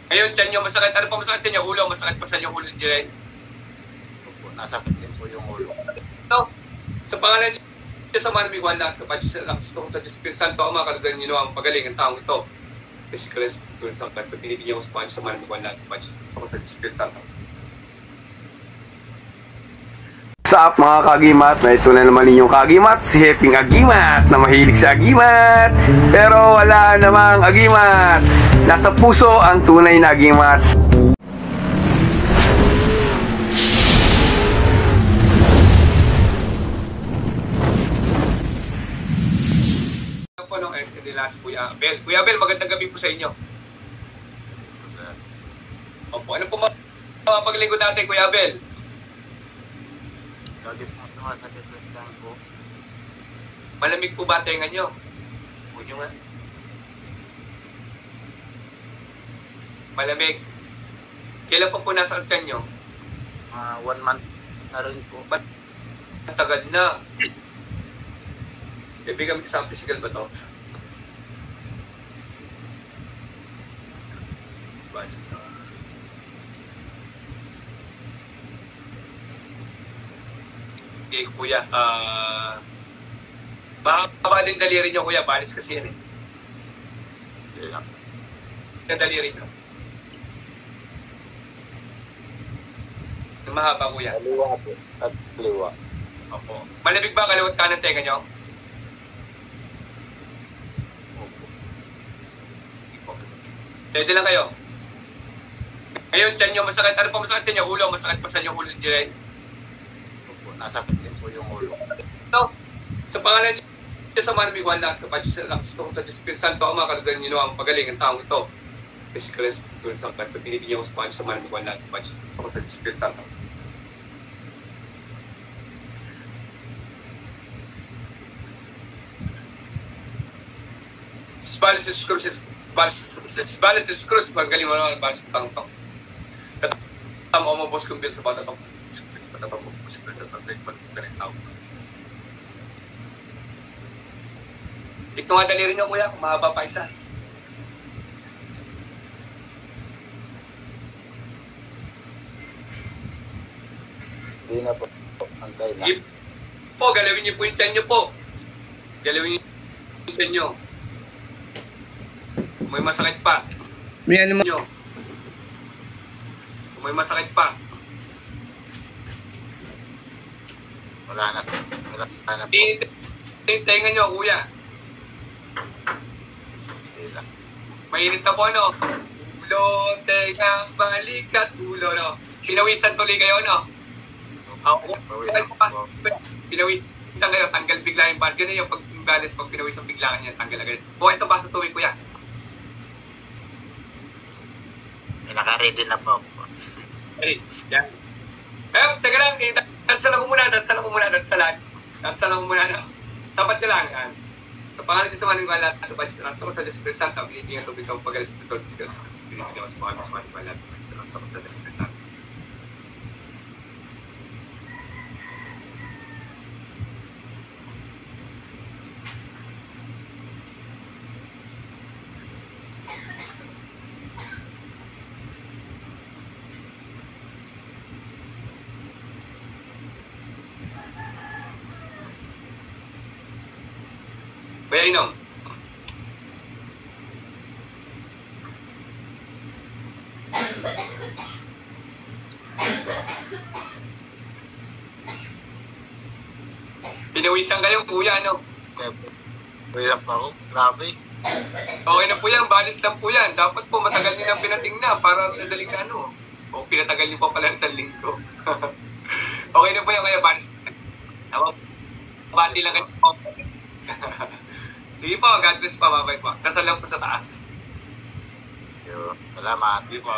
Ngayon, tiyan nyo masakit. Ano pa masakit sa inyo? Ulo, masakit pa sa inyo ulo dyan. Opo, nasakit din po yung ulo. So, sa pangalan niyo sa manamig wala, kapag sa Espiritu Santo, Ama, kalugan niyo ang pagaling ng taong ito. Physical Espiritu Santo, pinibigyan ko sa pangalan sa manamig wala, kapag sa Espiritu Santo. What's up mga kagimat? Na ito na naman ninyong kagimat, si Heping Agimat na mahilig sa agimat pero wala namang agimat. Nasa puso ang tunay na agimat. Ano po nung last Kuya Abel? Kuya Abel, magandang gabi po sa inyo. Opo, ano po mga paglingkod natin Kuya Abel? Lagi po sumasakit lang po. Malamig po ba tenga nyo? Huwag nyo nga. Malamig. Kailan po nasa tiyan nyo? 1 month na rin po. Tagal na. Ibigay sa physical ba to? Okay, Kuya. Mahaba din daliri nyo, Kuya. Balis kasi yan eh. Hindi lang. Yung daliri nyo. Yung mahaba, Kuya. Kaliwa po. At kaliwa. Opo. Malamig ba kaliwat kanan tenga nyo? Opo. Steady lang kayo. Ngayon, tiyan nyo masakit. Ano pa masakit sa inyo? Ulo, masakit pa sa inyo ulo dyan. Opo, nasakit din po yung ulo. So, sa pangalan niyo sa manamig wala, kapag sa Espiritu Santo, Ama, kalugan niyo ang pagaling ng taong ito. Physical Espiritu Santo, pinibigyan ko sa pangalan sa manamig wala, kapag sa Espiritu Santo. Balis sa Cruz, balis sa Cruz, pagaling mo naman, balis sa taong ito. Tama mo, boss, kung bil sa bata ito. Tikto nga daliri nyo, Kuya, kung mahaba pa isa. Hindi na po. Antay na. Sige po, galawin niyo po yung tiyan nyo po. Galawin niyo yung tiyan nyo. Kung may masakit pa. Yan naman. Nyo. Kung may masakit pa. Wala na. Wala na po. Tenga nyo, Kuya. Hindi lang. Mainit na po, no? Ulo, tenga, balikat, ulo, no? Pinawisan tuloy kayo, no? Ako, pinawisan kayo, tanggal bigla yung balas. Ganun yung pag-balas, pag pinawisan bigla niya, tanggal agad. Buhay sa baso tuwing, Kuya. Naka-ready na po. Ay, yan. Sige lang, dansa lang ko muna, no? Sapat ka lang, yan. Sa pangalan niyo sa maning wala, sa pagkakasok ko sa Espiritu Santo, binibigyan tubig ang pagalis ng Lord Jesus. Binibigyan ko sa pangalan sa maning wala, sa Espiritu Santo. Kuya Inong. Pinawisan kayo, Kuya, ano? Kaya pa ako. Grabe. Okay na po yan, balis lang po yan. Dapat po matagal nyo nang pinating na para madaling na ano. O pinatagal nyo pa pala sa linggo. Okay na po yan, kaya balis. Bati lang kayo. Sige po, God bless pa, babay po. Dasal lang po sa taas. Salamat. Sige po.